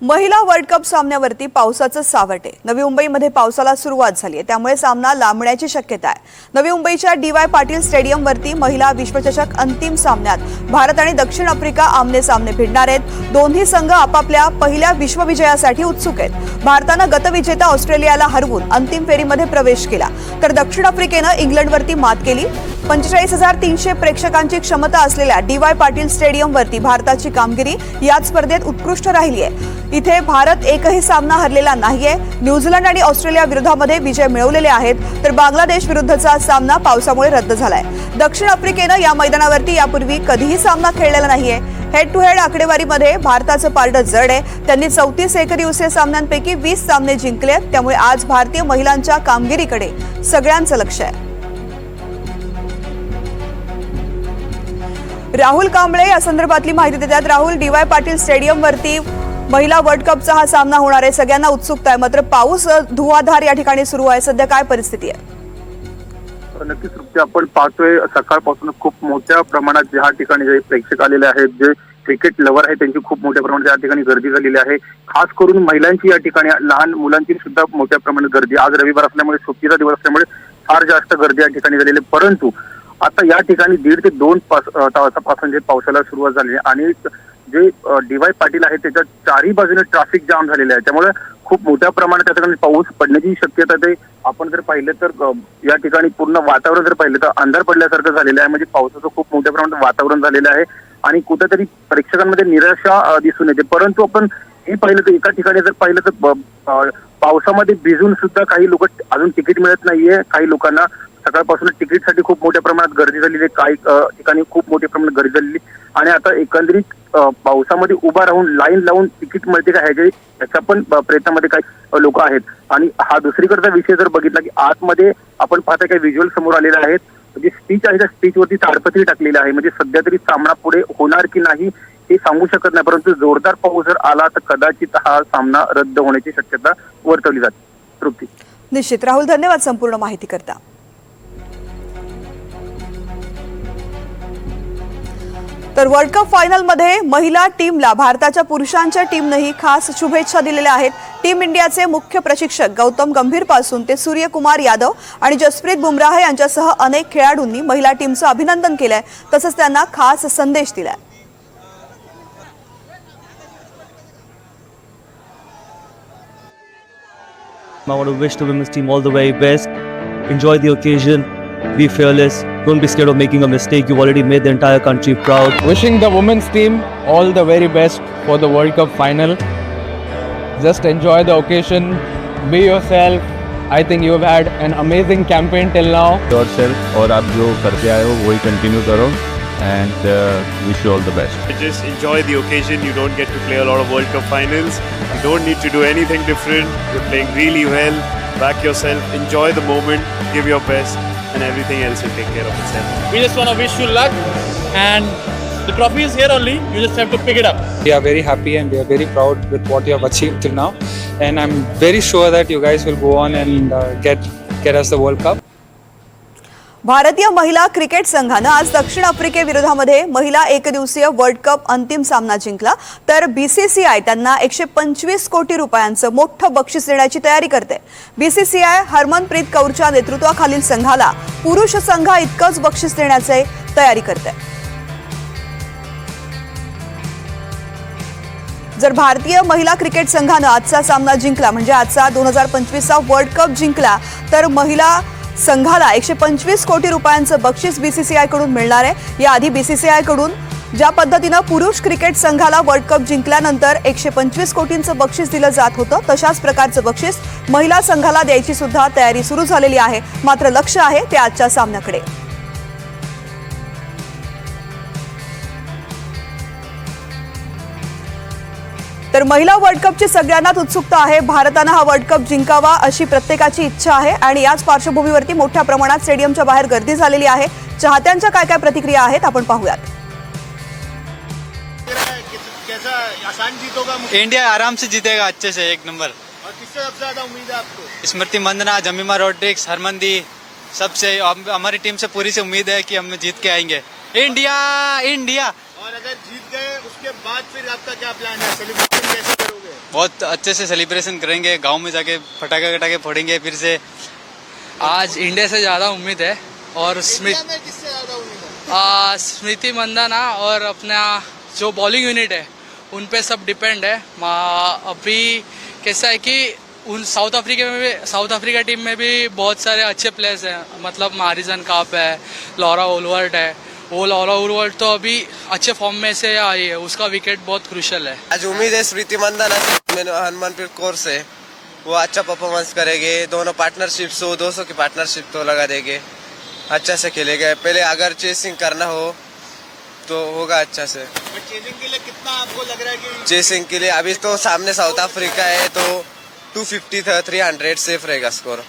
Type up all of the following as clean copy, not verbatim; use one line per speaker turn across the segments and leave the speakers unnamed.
महिला world cup सामन्यावरती पावसाचं सावट आहे। नवी मुंबईमध्ये पावसाला सुरुवात झाली आहे, त्यामुळे सामना लांबण्याची शक्यता आहे। नवी मुंबईच्या डी.वाय. पाटील स्टेडियमवरती महिला विश्वचषक अंतिम सामन्यात भारत आणि दक्षिण आफ्रिका आमने सामने भिडणार आहेत। दोन्ही संघ आपापल्या पहिल्या विश्वविजयासाठी उत्सुक आहेत। भारतानं गतविजेता ऑस्ट्रेलियाला हरवून अंतिम फेरीमध्ये प्रवेश केला, तर दक्षिण आफ्रिकेनं इंग्लंडवरती मात केली। 45,300 प्रेक्षकांची क्षमता असलेल्या डी.वाय. पाटील स्टेडियमवरती भारताची कामगिरी या स्पर्धेत उत्कृष्ट राहिली आहे। इथे भारत एकही सामना हरलेला नाहीये। न्यूझीलंड आणि ऑस्ट्रेलिया विरोधामध्ये विजय मिळवलेले आहेत, तर बांगलादेश विरुद्धचा सामना पावसामुळे रद्द झालाय। दक्षिण आफ्रिकेनं या मैदानावरती यापूर्वी कधीही सामना खेळलेला नाहीये। हेड टू हेड आकडेवारीमध्ये भारताचं पारडं जड आहे। त्यांनी 34 एकदिवसीय सामन्यांपैकी 20 सामने जिंकले, त्यामुळे आज भारतीय महिलांच्या कामगिरीकडे सगळ्यांचं लक्ष आहे। राहुल कांबळे या संदर्भातली माहिती देतात। राहुल, डी.वाय. पाटील स्टेडियमवरती महिला वर्ल्ड कपचा हा सामना होणार आहे, सगळ्यांना उत्सुकता आहे, मात्र पाऊस धुवाधार या ठिकाणी सुरू आहे। सध्या काय परिस्थिती आहे?
नक्कीच रुपये आपण पाहतोय सकाळपासून खूप मोठ्या प्रमाणात ज्या ठिकाणी जे प्रेक्षक आलेले आहेत, जे क्रिकेट लवर आहेत, त्यांची खूप मोठ्या प्रमाणात या ठिकाणी गर्दी झालेली आहे। खास करून महिलांची या ठिकाणी, लहान मुलांची सुद्धा मोठ्या प्रमाणात गर्दी। आज रविवार असल्यामुळे, सुट्टीचा दिवस असल्यामुळे फार जास्त गर्दी या ठिकाणी झालेली आहे। परंतु आता या ठिकाणी 1.5 ते 2 तासापासून जे पावसाला सुरुवात झाली आणि जे डी.वाय. पाटील आहे त्याच्या चारही बाजूने ट्रॅफिक जाम झालेलं आहे, त्यामुळे खूप मोठ्या प्रमाणात त्या ठिकाणी पाऊस पडण्याची शक्यता ते आपण जर पाहिलं तर या ठिकाणी पूर्ण वातावरण जर पाहिलं तर अंधार पडल्यासारखं झालेलं आहे। म्हणजे पावसाचं खूप मोठ्या प्रमाणात वातावरण झालेलं आहे आणि कुठेतरी प्रेक्षकांमध्ये निराशा दिसून येते। परंतु आपण हे पाहिलं तर एका ठिकाणी जर पाहिलं तर पावसामध्ये भिजून सुद्धा काही लोक अजून तिकीट मिळत नाहीये। काही लोकांना सकाळपासून तिकीटसाठी खूप मोठ्या प्रमाणात गर्दी झालेली आहे, काही ठिकाणी खूप मोठ्या प्रमाणात गर्दी झालेली आणि आता एकंदरीत पावसामध्ये उभा राहून लाईन लावून तिकीट मिळते का ह्याच्या पण प्रयत्नामध्ये काही लोक आहेत। आणि हा दुसरीकडचा विषय जर बघितला की आतमध्ये आपण पाहता काही व्हिज्युअल समोर आलेले आहेत, जी स्पीच आहे त्या स्पीचवरती ताडपत्री टाकलेली आहे। म्हणजे सध्या तरी सामना पुढे होणार की नाही हे सांगू शकत नाही, परंतु जोरदार पाऊस जर आला तर कदाचित हा सामना रद्द होण्याची शक्यता वर्तवली जाते। तृप्ती,
निश्चित। राहुल, धन्यवाद संपूर्ण माहिती करता। तर वर्ल्ड कप फायनलमध्ये महिला टीमला भारताच्या पुरुषांच्या टीमनेही खास शुभेच्छा दिलेल्या आहेत। टीम इंडियाचे मुख्य प्रशिक्षक गौतम गंभीर पासून ते सूर्यकुमार यादव आणि जसप्रीत बुमराह यांच्यासह अनेक खेळाडूंनी महिला टीमचं अभिनंदन केलंय, तसंच त्यांना खास संदेश दिलाय।
I want to wish the women's team all the very best. Enjoy the occasion. Be fearless. Don't be scared of making a mistake. You've already made the entire country proud.
Wishing the women's team all the very best for the World Cup final. Just enjoy the occasion. Be yourself. I think you've had an amazing campaign till now.
Yourself और आप जो करते आए हो वही continue करो and wish you all the best.
Just enjoy the occasion. You don't get to play a lot of World Cup finals. You don't need to do anything different. You're playing really well. Back yourself. Enjoy the moment. Give your best. And everything else will take care of itself.
We just want to wish you luck, and the trophy is here only. You just have to pick it up.
We are very happy and we are very proud with what you have achieved till now, and I'm very sure that you guys will go on and get us the World Cup.
भारतीय महिला cricket संघानं आज दक्षिण आफ्रिकेविरोधामध्ये महिला एकदिवसीय world cup अंतिम सामना जिंकला, तर बीसीसीआय त्यांना 125 कोटी रुपयांचं मोठं बक्षीस देण्याची तयारी करते। बीसीसीआय हरमनप्रीत कौरच्या नेतृत्वाखालील संघाला पुरुष संघा इतकंच बक्षीस देण्याची तयारी करते। जर भारतीय महिला क्रिकेट संघानं आजचा सामना जिंकला, म्हणजे आजचा 2025चा वर्ल्ड कप जिंकला, तर महिला संघाला 125 कोटी रुपयांचं बक्षीस बीसीसीआय कडून मिळणार आहे। याआधी बीसीसीआय कडून ज्या पद्धतीनं पुरुष क्रिकेट संघाला वर्ल्ड कप जिंकल्यानंतर 125 कोटींचं बक्षीस दिलं जात होतं, तशाच प्रकारचं बक्षीस महिला संघाला द्यायची सुद्धा तयारी सुरू झालेली आहे। मात्र लक्ष आहे ते आजच्या सामन्याकडे। तर महिला वर्ल्ड कपची सगळ्यांनाच उत्सुकता आहे। भारतानं हा वर्ल्ड कप जिंकावा अशी प्रत्येकाची इच्छा आहे आणि याच पार्श्वभूमीवरती मोठ्या प्रमाणात स्टेडियमच्या बाहेर गर्दी झालेली आहे। चाहत्यांच्या काय काय प्रतिक्रिया आहेत आपण पाहूयात।
इंडिया आराम से जीतेगा, अच्छे से, एक नंबर।
और किससे सबसे ज्यादा उम्मीद है आपको?
स्मृति मंदना, जमीमा रोड्रिक्स, हरमंदी, सबसे हमारी टीम से पूरी से उम्मीद है कि हम जीत के आएंगे। India India.
और अगर जीत गए उसके बाद फिर आपका क्या प्लान है? सेलिब्रेशन कैसे करोगे?
बहुत अच्छे से सेलिब्रेशन करेंगे, गांव में जाके फटाके वटाके फोड़ेंगे फिर से।
आज इंडिया से ज़्यादा उम्मीद है और स्मृति मंदाना और अपना जो बॉलिंग यूनिट है उन पे सब डिपेंड है। अभी कैसा है कि उन साउथ अफ्रीका टीम में भी बहुत सारे अच्छे प्लेयर्स हैं, मतलब मारिजन काप है, लॉरा ओलवर्ट है। वो लॉरा ओलवर्ट तो अभी अच्छे फॉर्म में से आई है, उसका विकेट बहुत क्रूशल है।
आज उम्मीद है स्मृति मंदाना से, हरमनप्रीत कौर से, वो अच्छा परफॉर्मेंस करेंगे। दोनों पार्टनरशिप 100-200 की पार्टनरशिप तो लगा देंगे, अच्छा से खेलेंगे। पहले अगर चेसिंग करना हो तो होगा अच्छा से।
चेसिंग के लिए कितना आपको लग रहा है कि
चेसिंग के लिए अभी तो सामने साउथ अफ्रीका है, तो 250 300 सेफ रहेगा स्कोर।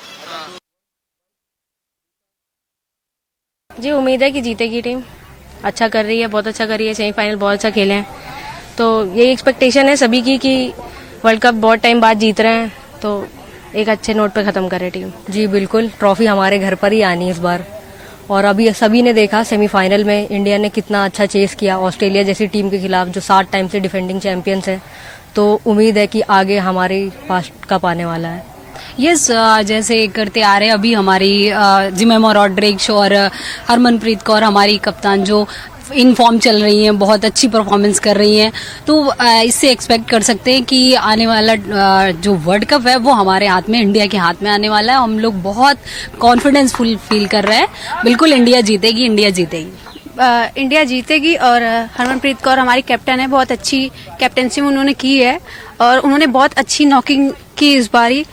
जी उम्मीद है कि जीतेगी टीम, अच्छा कर रही है, बहुत अच्छा कर रही है, सेमीफाइनल बहुत अच्छा खेले हैं, तो यही एक्सपेक्टेशन है सभी की कि वर्ल्ड कप बहुत टाइम बाद जीत रहे हैं, तो एक अच्छे नोट पे खत्म करे टीम। जी बिल्कुल, ट्रॉफी हमारे घर पर ही आनी है इस बार, और अभी सभी ने देखा सेमीफाइनल में इंडिया ने कितना अच्छा चेस किया ऑस्ट्रेलिया जैसी टीम के खिलाफ जो 7 टाइम से डिफेंडिंग चैंपियंस है, तो उम्मीद है कि आगे हमारी फास्ट कप आने वाला है।
यस जैसे करते आ रहे अभी हमारी जिमेमा रॉड्रिग्स और हरमनप्रीत कौर हमारी कप्तान जो इन फॉर्म चल रही हैं, बहुत अच्छी परफॉर्मेंस कर रही हैं, तो इससे एक्सपेक्ट कर सकते हैं कि आने वाला जो वर्ल्ड कप है वो हमारे हाथ में, इंडिया के हाथ में आने वाला है। हम लोग बहुत कॉन्फिडेंसफुल फील कर रहे हैं, बिल्कुल इंडिया जीतेगी, इंडिया जीतेगी।
इंडिया जीतेगी और हरमनप्रीत कौर हमारी कैप्टन है, बहुत अच्छी कैप्टनसी उन्होंने की है और उन्होंने बहुत अच्छी नॉकिंग की इस बारी,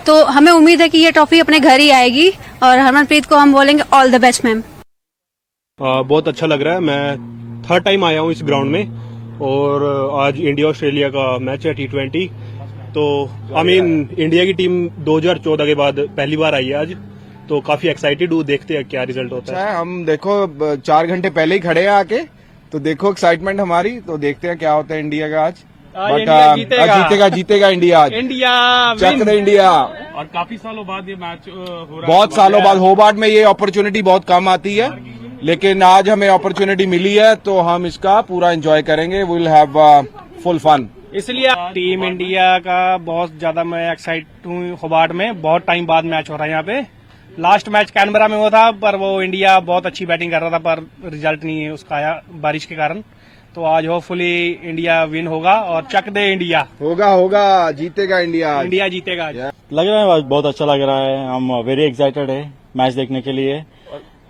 तो हमें उम्मीद है कि ये ट्रॉफी अपने घर ही आएगी और हरमनप्रीत को हम बोलेंगे ऑल द बेस्ट मैम।
बहुत अच्छा लग रहा है, मैं 3rd टाइम आया हूँ इस ग्राउंड में और आज इंडिया ऑस्ट्रेलिया का मैच है T20, तो इंडिया की टीम 2014 के बाद पहली बार आई है आज, तो काफी एक्साइटेड हूँ, देखते हैं क्या रिजल्ट होता है।
हम देखो 4 घंटे पहले ही खड़े हैं आके, तो देखो एक्साइटमेंट हमारी, तो देखते हैं क्या होता है इंडिया का आज। जीतेगा इंडिया आज, चक दे इंडिया।
और काफी सालों बाद ये मैच हो रहा है,
बहुत सालों बाद। होबार्ट में ये अपॉर्चुनिटी बहुत कम आती है, लेकिन आज हमें अपॉर्चुनिटी मिली है, तो हम इसका पूरा एंजॉय करेंगे, we will have full fun.
इसलिए टीम इंडिया का बहुत ज्यादा मैं एक्साइट हूँ। होबार्ट में बहुत टाइम बाद मैच हो रहा है यहाँ पे। लास्ट मैच कैनबरा में हुआ था, पर वो इंडिया बहुत अच्छी बैटिंग कर रहा था, पर रिजल्ट नहीं उसका आया बारिश के कारण। तो आज होपफुली इंडिया विन होगा और चक दे इंडिया।
होगा जीतेगा इंडिया
जीतेगा।
लग रहा है बहुत अच्छा लग रहा है, हम वेरी एक्साइटेड है मैच देखने के लिए।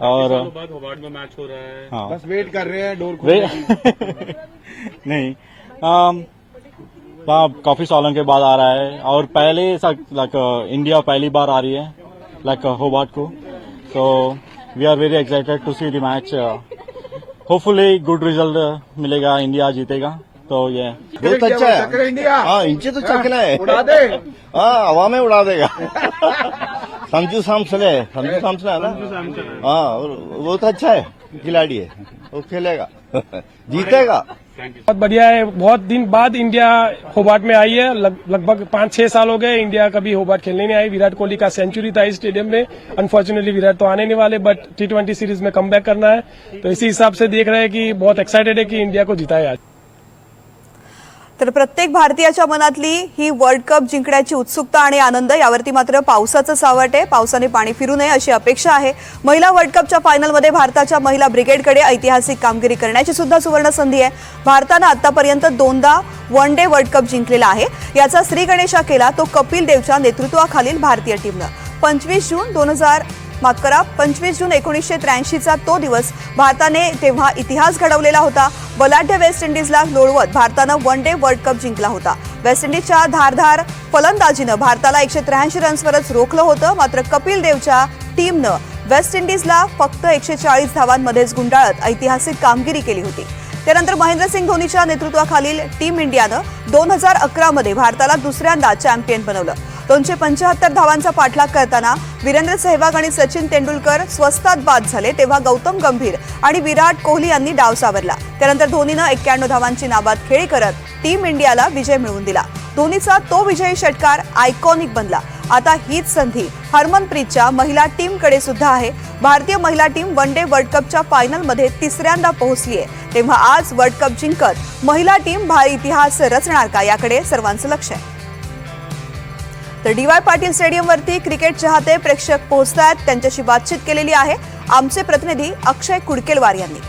और
बाद होबार्ट में मैच हो रहा है,
हाँ, बस वेट कर रहे हैं डोर खोलने
नहीं, काफी सालों के बाद आ रहा है और पहले इंडिया पहली बार आ रही है होबार्ट को, तो we are very excited to see the match. Hopefully good result मिलेगा, इंडिया जीतेगा, तो ये
बहुत अच्छा है इंडिया।
हाँ, इंचे तो चकना है,
उड़ा दे,
हाँ हवा में उड़ा देगा। संजू सैमसन है ना, हाँ बहुत अच्छा है खिलाड़ी है, वो खेलेगा जीतेगा।
बहुत बढ़िया है, बहुत दिन बाद इंडिया होबार्ट में आई है, लगभग 5-6 साल हो गए इंडिया कभी होबार्ट खेलने नहीं आई। विराट कोहली का सेंचुरी था इस स्टेडियम में, अनफॉर्चुनेटली विराट तो आने नहीं वाले, बट T20 सीरीज में कमबैक करना है, तो इसी हिसाब से देख रहे हैं कि बहुत एक्साइटेड है कि इंडिया को जिताए आज।
तर प्रत्येक भारतीयाच्या मनातली ही वर्ल्ड कप जिंकण्याची उत्सुकता आणि आनंद, यावरती मात्र पावसाचं सावट आहे, पावसाने पाणी फिरू नये अशी अपेक्षा आहे। महिला वर्ल्ड कपच्या फायनलमध्ये भारताच्या महिला ब्रिगेडकडे ऐतिहासिक कामगिरी करण्याची सुद्धा सुवर्ण संधी आहे। भारतानं आतापर्यंत 2दा वन डे वर्ल्ड कप जिंकलेला आहे, याचा श्रीगणेशा केला तो कपिल देवच्या नेतृत्वाखालील भारतीय टीमनं। 25 जून 1983चा तो दिवस भारताने तेव्हा इतिहास घडवलेला होता। बलाढ्य वेस्ट इंडिजला लोळवत भारतानं वन डे वर्ल्ड कप जिंकला होता। वेस्ट इंडिजच्या धारदार फलंदाजीनं भारताला 183 रन्सवरच रोखलं होतं, मात्र कपिल देवच्या टीमनं वेस्ट इंडिजला फक्त 140 धावांमध्येच गुंडाळत ऐतिहासिक कामगिरी केली होती। त्यानंतर महेंद्रसिंग धोनीच्या नेतृत्वाखालील टीम इंडियानं 2011 मध्ये भारताला दुसऱ्यांदा चॅम्पियन बनवलं। 275 धावांचा पाठलाग करताना वीरेंद्र सहवाग आणि सचिन तेंडुलकर स्वस्तात बाद झाले, तेव्हा गौतम गंभीर आणि विराट कोहली यांनी डाव सावरला। त्यानंतर धोनीनं 91 धावांची नाबाद खेळी करत टीम इंडियाला विजय मिळवून दिला। धोनीचा तो विजयी षटकार आयकॉनिक बनला आता हीच संधी हरमनप्रीतच्या महिला टीमकडे सुद्धा आहे. भारतीय महिला टीम वन डे वर्ल्ड कपच्या फायनलमध्ये तिसऱ्यांदा पोहोचली आहे. तेव्हा आज वर्ल्ड कप जिंकत महिला टीम भारी इतिहास रचणार का, याकडे सर्वांचं लक्ष आहे. तर डी वाय पाटील स्टेडियमवरती क्रिकेट चाहते प्रेक्षक पोहोचतायत. त्यांच्याशी बातचीत केलेली आहे आमचे प्रतिनिधी अक्षय कुडकेलवार यांनी.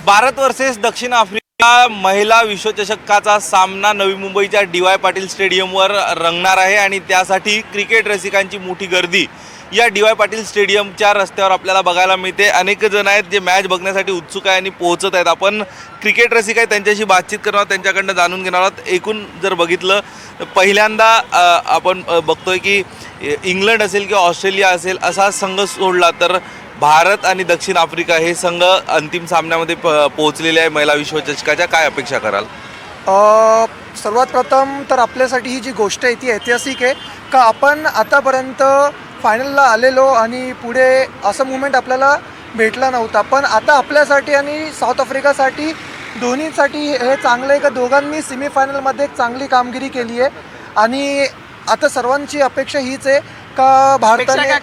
भारत वर्सेस दक्षिण आफ्रिका महिला विश्वचषकाचा सामना नवी मुंबईच्या डी वाय पाटील स्टेडियमवर रंगणार आहे आणि त्यासाठी क्रिकेट रसिकांची मोठी गर्दी या डी वाय पाटील स्टेडियमच्या रस्त्यावर आपल्याला बघायला मिळते. अनेक जण आहेत जे मॅच बघण्यासाठी उत्सुक आहे आणि पोहोचत आहेत. आपण क्रिकेट रसिक आहे त्यांच्याशी बातचीत करणार, त्यांच्याकडनं जाणून घेणार आहोत. एकूण जर बघितलं तर पहिल्यांदा आपण बघतोय की इंग्लंड असेल किंवा ऑस्ट्रेलिया असेल असा संघ सोडला तर भारत आणि दक्षिण आफ्रिका हे संघ अंतिम सामन्यामध्ये पोहोचलेले आहे महिला विश्वचषकाच्या. काय अपेक्षा कराल?
सर्वात प्रथम तर आपल्यासाठी ही जी गोष्ट आहे ती ऐतिहासिक आहे का आपण आतापर्यंत फायनलला आलेलो आणि पुढे असं मुवमेंट आपल्याला भेटला नव्हता. पण आता आपल्यासाठी आणि साऊथ आफ्रिकासाठी दोन्हीसाठी हे चांगलं आहे का दोघांनी सेमीफायनलमध्ये एक चांगली कामगिरी केली आहे आणि आता सर्वांची अपेक्षा हीच आहे का भारताने
इंडिया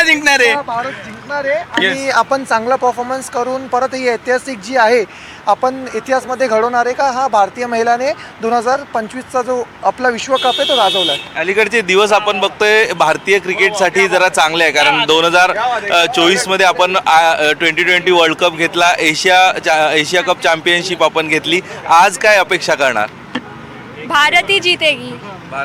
जिंकणार आहे,
भारत जिंकणार आहे आणि आपण चांगला परफॉर्मन्स करून परत ही ऐतिहासिक जी आहे आपण इतिहासमध्ये घडवणार आहे का हा भारतीय महिलाने 2025चा जो आपला विश्वकप आहे तो गाजवला आहे.
अलीकडचे दिवस आपण बघतोय भारतीय क्रिकेटसाठी जरा चांगले आहे कारण 2024मध्ये आपण 2020 वर्ल्ड कप घेतला, एशिया कप चॅम्पियनशिप आपण घेतली. आज काय अपेक्षा करणार?
भारत ही जीतेगी.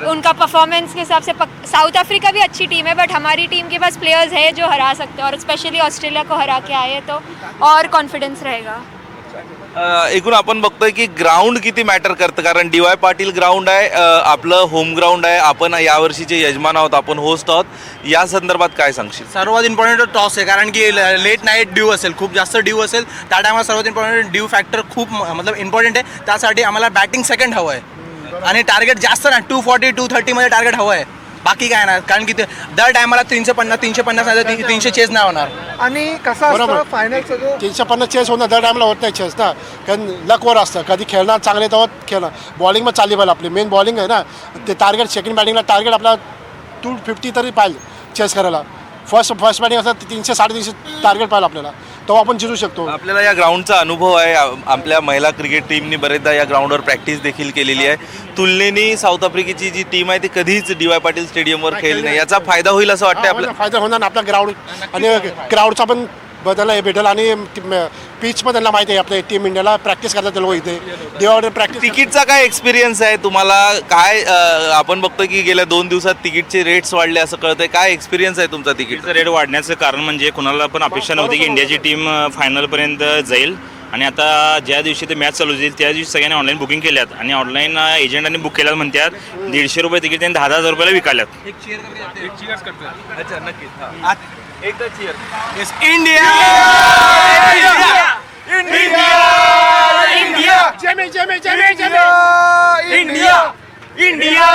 उनका परफॉर्मेंस के हिसाब से साउथ अफ्रीका भी अच्छी टीम है बट हमारी टीम के पास प्लेयर्स है जो हरा सकते हैं और स्पेशली ऑस्ट्रेलिया को हरा के आए तो और कॉन्फिडेंस रहेगा.
एकूण आपण बघतोय की ग्राउंड किती मॅटर करतं कारण डी वाय पाटील ग्राउंड आहे, आपलं होम ग्राउंड आहे, आपण यावर्षीचे यजमान आहोत, आपण होस्ट आहोत. या संदर्भात काय सांगशील?
सर्वात इम्पॉर्टंट टॉस आहे कारण की लेट नाईट ड्यू असेल, खूप जास्त ड्यू असेल त्या टायमाला सर्वात इम्पॉर्टंट ड्यू फॅक्टर खूप मतलब इम्पॉर्टंट आहे. त्यासाठी आम्हाला बॅटिंग सेकंड हवं आहे आणि टार्गेट जास्त ना 240 230 मध्ये टार्गेट हवं आहे. बाकी काय नाही कारण की दर टायमाला 350 नाही 300 चेस नाही होणार.
आणि कसं असतं फायनलचं जो
350 चेस होणार दर टायमाला होत नाही चेस ना कारण लकवर असतं. कधी खेळणार चांगले तेव्हा खेळणार. बॉलिंग मग चालली पाहिजे आपली मेन बॉलिंग आहे ना ते टार्गेट सेकंड बॅटिंगला टार्गेट आपला 250 तरी पाहिजे चेस करायला. फर्स्ट बॅटिंग असतात 300 350 टार्गेट पाहिजे आपल्याला तेव्हा आपण जिंकू शकतो.
आपल्याला या ग्राउंडचा अनुभव आहे. आपल्या महिला क्रिकेट टीमनी बरेचदा या ग्राउंडवर प्रॅक्टिस देखील केलेली आहे. तुलनेने साऊथ आफ्रिकेची जी टीम आहे ती कधीच डी वाय पाटील स्टेडियमवर खेळली नाही. याचा फायदा होईल असं वाटतं आपल्याला?
फायदा होणार आपला ग्राउंड आणि ग्राउंडचा पण बदल भेटेल आणि पिच पण त्यांना माहिती आहे आपल्या टीम इंडियाला प्रॅक्टिस करतात लोक इथे देवावर प्रॅक्टिस.
तिकीटचा काय एक्सपिरियन्स आहे तुम्हाला? काय आपण बघतो की गेल्या 2 दिवसात तिकीटचे रेट्स वाढले असं कळतंय. काय एक्सपिरियन्स आहे तुमचा? तिकीटचा
रेट वाढण्याचं कारण म्हणजे कुणाला पण अपेक्षा नव्हती की इंडियाची टीम फायनलपर्यंत जाईल आणि आता ज्या दिवशी ते मॅच चालू होईल त्या दिवशी सगळ्यांनी ऑनलाईन बुकिंग केल्यात आणि ऑनलाईन एजंटांनी बुक केल्यात म्हणतात 150 रुपये तिकीट त्यांनी 10,000 रुपयाला विकाल्यात.
अच्छा नक्कीच एकदा चीयर.
इंडिया इंडिया इंडिया
जमे जमे
जमे जमे India India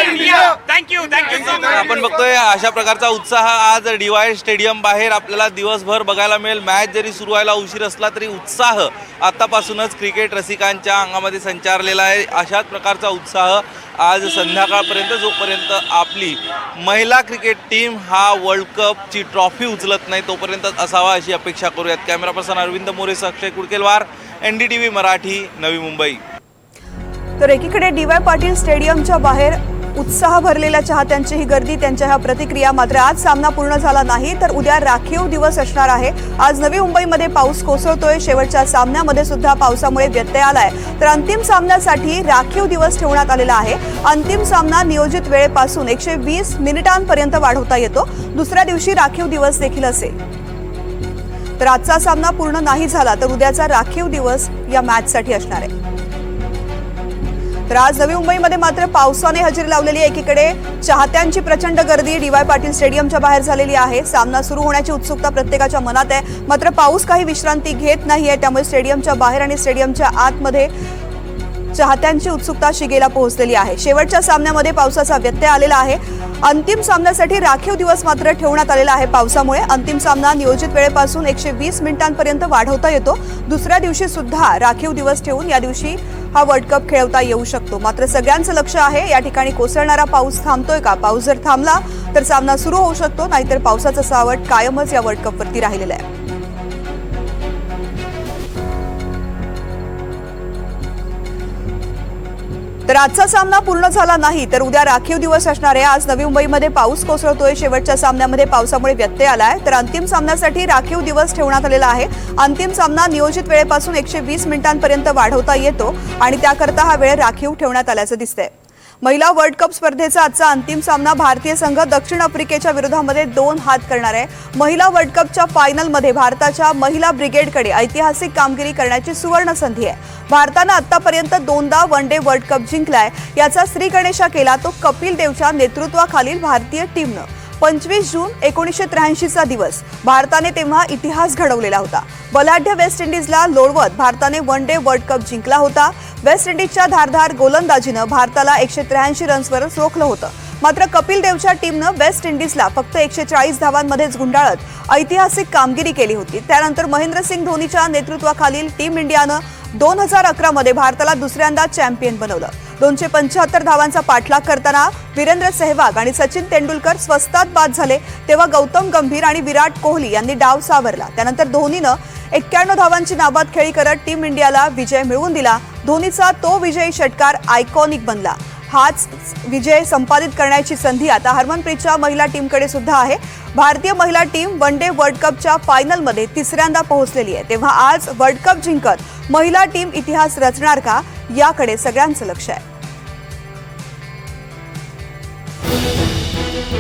India. Thank you so much.
आपण बघतोय अशा प्रकारचा उत्साह आज डी वाय स्टेडियम बाहेर आपल्याला दिवसभर बघायला मिळेल. मॅच जरी सुरू व्हायला उशीर असला तरी उत्साह आतापासूनच क्रिकेट रसिकांच्या अंगामध्ये संचारलेला आहे. अशाच प्रकारचा उत्साह आज संध्याकाळपर्यंत जोपर्यंत आपली महिला क्रिकेट टीम हा वर्ल्ड कपची ट्रॉफी उचलत नाही तोपर्यंत असावा अशी अपेक्षा करूयात. कॅमेरा पर्सन अरविंद मोरे, अक्षय कुडकेलवार, NDTV मराठी, नवी मुंबई.
तर एकीकडे डी वाय पाटील स्टेडियमच्या बाहेर उत्साह भरलेल्या चाहत्यांची ही गर्दी, त्यांच्या ह्या प्रतिक्रिया. मात्र आज सामना पूर्ण झाला नाही तर उद्या राखीव दिवस असणार आहे. आज नवी मुंबईमध्ये पाऊस कोसळतोय. शेवटच्या सामन्यामध्ये सुद्धा पावसामुळे व्यत्यय आलाय तर अंतिम सामन्यासाठी राखीव दिवस ठेवण्यात आलेला आहे. अंतिम सामना नियोजित वेळेपासून 120 मिनिटांपर्यंत वाढवता येतो. दुसऱ्या दिवशी राखीव दिवस देखील असेल. तर आजचा सामना पूर्ण नाही झाला तर उद्याचा राखीव दिवस या मॅचसाठी असणार आहे. तर आज नवी मुंबईमध्ये मात्र पावसाने हजेरी लावलेली आहे. एकीकडे चाहत्यांची प्रचंड गर्दी डी वाय पाटील स्टेडियमच्या बाहेर झालेली आहे. सामना सुरू होण्याची उत्सुकता प्रत्येकाच्या मनात आहे. मात्र पाऊस काही विश्रांती घेत नाहीये त्यामुळे स्टेडियमच्या बाहेर आणि स्टेडियमच्या आतमध्ये चाहत्यांची उत्सुकता शिगेला पोहोचलेली आहे. शेवटच्या सामन्यामध्ये पावसाचा व्यत्यय आलेला आहे. अंतिम सामन्यासाठी राखीव दिवस मात्र ठेवण्यात आलेला आहे. पावसामुळे अंतिम सामना नियोजित वेळेपासून 120 मिनिटांपर्यंत वाढवता येतो. दुसऱ्या दिवशी सुद्धा राखीव दिवस ठेवून या दिवशी हा वर्ल्ड कप खेळवता येऊ शकतो. मात्र सगळ्यांचं लक्ष आहे या ठिकाणी कोसळणारा पाऊस थांबतोय का. पाऊस जर थांबला तर सामना सुरू होऊ शकतो, नाहीतर पावसाचं सावट कायमच या वर्ल्ड कपवरती राहिलेलं आहे. तर आजचा सामना पूर्ण झाला नाही तर उद्या राखीव दिवस असणार आहे. आज नवी मुंबईमध्ये पाऊस कोसळतोय. शेवटच्या सामन्यामध्ये पावसामुळे व्यत्यय आलाय, तर अंतिम सामन्यासाठी राखीव दिवस ठेवण्यात आलेला आहे. अंतिम सामना नियोजित वेळेपासून 120 मिनिटांपर्यंत वाढवता येतो आणि त्याकरता हा वेळ राखीव ठेवण्यात आल्याचं दिसतंय. महिला वर्ल्ड कप स्पर्धेचा आजचा अंतिम सामना भारतीय संघ दक्षिण आफ्रिकेच्या विरोधामध्ये 2 हात करणार आहे. महिला वर्ल्ड कपच्या फायनलमध्ये भारताच्या महिला ब्रिगेडकडे ऐतिहासिक कामगिरी करण्याची सुवर्ण संधी आहे. भारतानं आतापर्यंत 2दा वन डे वर्ल्ड कप जिंकलाय. याचा श्रीगणेशा केला तो कपिल देवच्या नेतृत्वाखालील भारतीय टीमनं. 25 जून 1983चा दिवस भारताने तेव्हा इतिहास घडवलेला होता. बलाढ्य वेस्ट इंडिजला लोळवत भारताने वन डे वर्ल्ड कप जिंकला होता. वेस्ट इंडिजच्या धारदार गोलंदाजीनं भारताला 183 रन्सवरच रोखलं होतं. मात्र कपिल देवच्या टीमनं वेस्ट इंडिजला फक्त 140 धावांमध्येच गुंडाळत ऐतिहासिक कामगिरी केली होती. त्यानंतर महेंद्रसिंग धोनीच्या नेतृत्वाखालील टीम इंडियानं 2011 मध्ये भारताला दुसऱ्यांदा चॅम्पियन बनवलं. 275 धावांचा पाठलाग करताना वीरेंद्र सेहवाग आणि सचिन तेंडुलकर स्वस्तात बाद झाले. तेव्हा गौतम गंभीर आणि विराट कोहली यांनी डाव सावरला. त्यानंतर धोनीनं 91 धावांची नाबाद खेळी करत टीम इंडियाला विजय मिळवून दिला. धोनीचा तो विजयी षटकार आयकॉनिक बनला. हाच विजय संपादित करण्याची संधी आता हरमनप्रीतच्या महिला टीमकडे सुद्धा आहे. भारतीय महिला टीम वन डे वर्ल्ड कपच्या फायनलमध्ये तिसऱ्यांदा पोहोचलेली आहे. तेव्हा आज वर्ल्ड कप जिंकत महिला टीम इतिहास रचणार का, याकडे सगळ्यांचं लक्ष आहे.